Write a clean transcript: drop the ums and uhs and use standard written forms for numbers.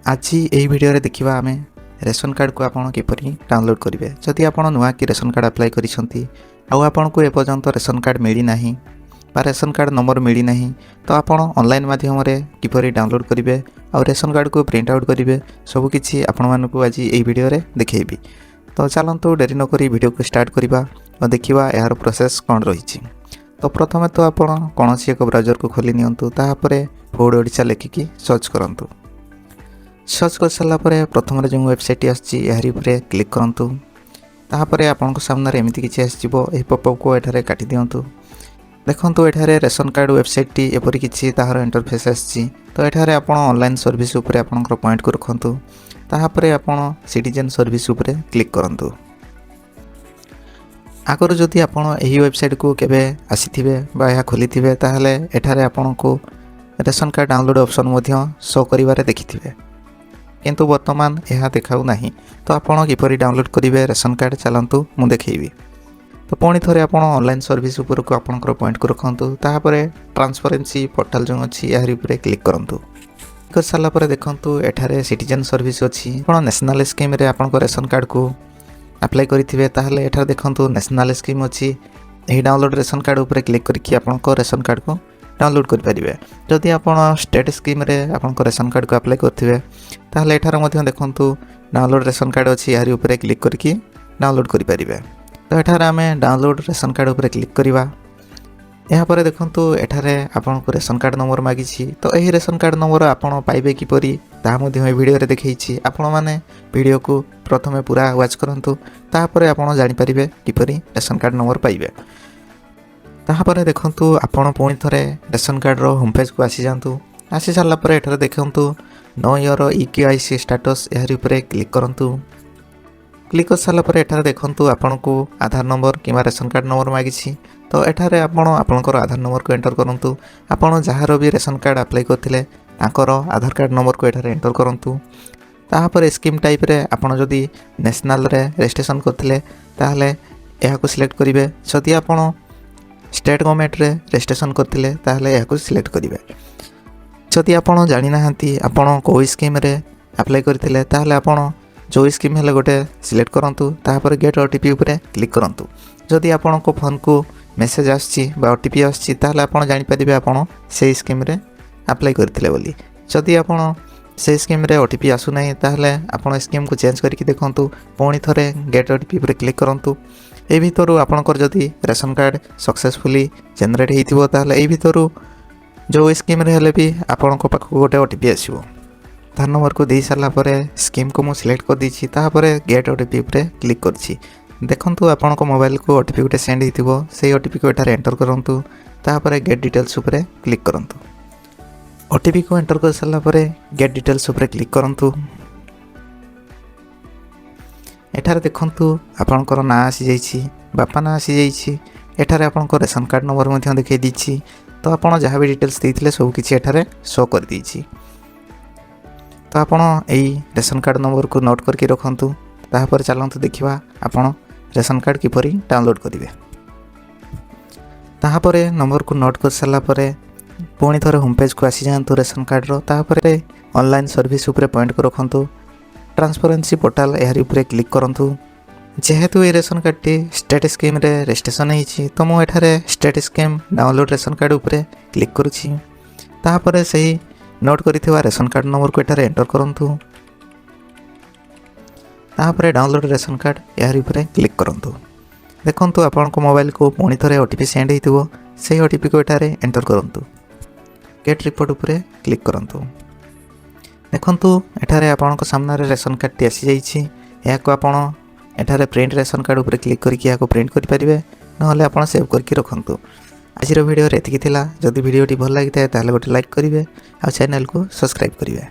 आज यही वीडियो रे देखिबा आमे रेशन कार्ड को आपण किपरि डाउनलोड करिवे। जदि आपण नुआ कि रेशन कार्ड अप्लाई करिसंती आ आपण को एपर्यंत रेशन कार्ड मिली नाही बा रेशन कार्ड नंबर मिली नाही तो आपण ऑनलाइन माध्यम रे किपरि डाउनलोड करिवे आ रेशन कार्ड को प्रिंट आउट करिवे सब किछि आपण मानकु आज एही वीडियो रे देखैबी। तो चलंतु डेरी न करी वीडियो को स्टार्ट करिबा और देखिबा यार प्रोसेस कोन रहिछि। तो प्रथमे तो आपण कोनोसी एक ब्राउजर को खोली नियंतु ताहापरे फूड ओडिशा लेखिकी सर्च करंतु। सर्च कर सारा पर प्रथम जो वेबसाइट आसरी क्लिक करूँ तापर आपन सामने एमती किसी आसो पपअप को एठारे काटी दिंतु। देखो एठारे रेशन कार्ड वेबसाइट टी एपरी किसी तार इंटरफेस आसी तो एठारे आपन ऑनलाइन सर्विस उपरे आपनकर पॉइंट को रखंतु तापर आपन सिटीजन सर्विस उपरे क्लिक करूँ। आगर जदि आपन एही वेबसाइट को केबे आसीथिबे बा या खोलिथिबे ताहले एठारे आपन को रेशन कार्ड डाउनलोड ऑप्शन मध्य शो करिवारे देखिथिबे किंतु वर्तमान यह देखाऊ नहीं। तो आपड़ किपरि डाउनलोड करेंगे रेशन कार्ड चलतु मु देखी। तो पुणी थे आप ऑनलाइन सर्विस उपर को आपंकर पॉइंट को रखु तापर ट्रांसपेरेंसी पोर्टाल जो अच्छी यार क्लिक करूँ। कर सारापर देखूँ एठारे सिटीजन सर्विस अच्छी आप नेशनल स्कीम रे आपन रेशन कार्ड को अप्लाई करेंगे ताहले एठारे देखूँ नेशनल स्कीम अच्छी यही डाउनलोड रेशन कार्ड उपर क्लिक करके आपन रेशन कार्ड को डाउनलोड करेंगे। जदि आप स्टेट स्कीम रे आपन रेशन कार्ड को अप्लाई करेंगे ताहले एठार मध्य देखंतु डाउनलोड रेशन कार्ड अच्छी यार ऊपर क्लिक करके डाउनलोड करेंगे। तो एठार आमे डाउनलोड रेशन कार्ड ऊपर क्लिक करवा। यहाँ पर देखंतु एठारे आपन को रेशन कार्ड नंबर मागिछि। तो यही रेशन कार्ड नंबर आपन पाइबे किपरि ता मध्य वीडियो रे देखैछि। आपण माने वीडियो को प्रथमे पूरा वाच करंतु तापर आपन जानि परिबे किपरि रेशन कार्ड नंबर पाइबे। तापर देखंतु आपन पुणी थरे रेशन कार्ड रो होम पेज को आसी जांतु। आसी सारा पर एठारे देखंतु नो योर EKYC स्टेटस यार ऊपर क्लिक करूँ। क्लिक कर सारा पर एठारे देखंतु आपन को आधार नंबर कि रेशन कार्ड नंबर मागिछि। तो एठारे आपणकर आधार नंबर को एंटर करूँ। आपन जार भी रेशन कार्ड अप्लाई करथिले तांकर आधार कार्ड नंबर को एठारे एंटर करूँ। तापर स्कीम टाइप रे आपन जदि नेशनल रे रजिस्ट्रेशन करथिले ताहले एहा को सिलेक्ट करिवे। जदि आपन स्टेट गवर्नमेंट रे रजिस्ट्रेशन करथिले ताहले एहा को सिलेक्ट करिवे। जदि आपन जानि नाहंती आपन कोई स्कीम रे अप्लाई करथिले ताहले आपन जो स्कीम हेले गोटे सिलेक्ट करंतु तापर गेट OTP ऊपर क्लिक करंतु। जदि आपन को फोन को मेसेज आछि बा OTP आछि ताहले आपन जानि परिबे आपन से स्कीम रे अप्लाई करथिले बोली। जदि आपन से स्कीम रे OTP आसु नाही ताहले आपन स्कीम को चेंज करके देखंतु पुणी थरे गेट OTP ऊपर क्लिक करंतु। ए भितरु आपनकर जदि रेशन कार्ड सक्सेसफुली जनरेट हेइथिबो ताहले ए भितरु जो स्कीम रे हेले भी आपन को पाखु गोटे OTP आसीबो। आधार नंबर को दे सारा पर स्कीम को मु सिलेक्ट कर दीछि तापर गेट OTP ऊपर क्लिक करछि। देखंतु आपन को मोबाइल को OTP गोटे सेंड हेतिबो सेही OTP को एठारे एंटर करंतु तापर गेट डिटेल्स ऊपर क्लिक करंतु। OTP को एंटर कर सारा पर गेट डिटेल्स ऊपर क्लिक करंतु। एठारे देखंतु आपनकर ना आसी जाइछि बापा ना आसी जाइछि। एठारे आपनकर रेशन कार्ड नंबर मध्य देखै दिछि। तो आपन जहाँ भी डिटेल्स देइथिले सब किछि एठारे शो कर दिछि। तो आपन एई रेशन कार्ड नंबर को नोट करके रखंतु तापर चलंतु देखिबा आपन रेशन कार्ड किपरि डाउनलोड करिवे। तापर नंबर को नोट कर सारा पर पुणी थरे होम पेज को आसी जांतु रेशन कार्ड रो। तापर ऑनलाइन सर्विस ऊपर पॉइंट को रखंतु ट्रांसपेरेंसी पोर्टाल यार ऊपर क्लिक करंतु। जेहेतु ये रेशन कार्ड टी स्टेट स्कीम रे रजिस्ट्रेशन होइछि तो मु एठारे state scheme download ration card ऊपर क्लिक करूछि। तापर सही नोट करिथिबा रेशन कार्ड नंबर को एठारे एंटर करंतु। तापर डाउनलोड रेशन कार्ड यार ऊपर क्लिक करंतु। देखंतु आपन को मोबाइल को पुणी थरे OTP सेंड हेतिबो सेही OTP को एठारे एंटर करंतु। गेट रिपोर्ट ऊपर क्लिक करंतु। देखंतु एठारे आपन को सामने रे रेशन कार्ड टी आसी जाइछि। या को आपन एठारे प्रिंट रेशन कार्ड ऊपर क्लिक करके या को प्रिंट करि परिबे नहले आपन सेव करके रखंतु। आज वीडियो रे एतिकी थिला। जदि वीडियोटी भल लागिथाय ताहले गोटे लाइक करिवे आ चैनल को सब्सक्राइब करिवे।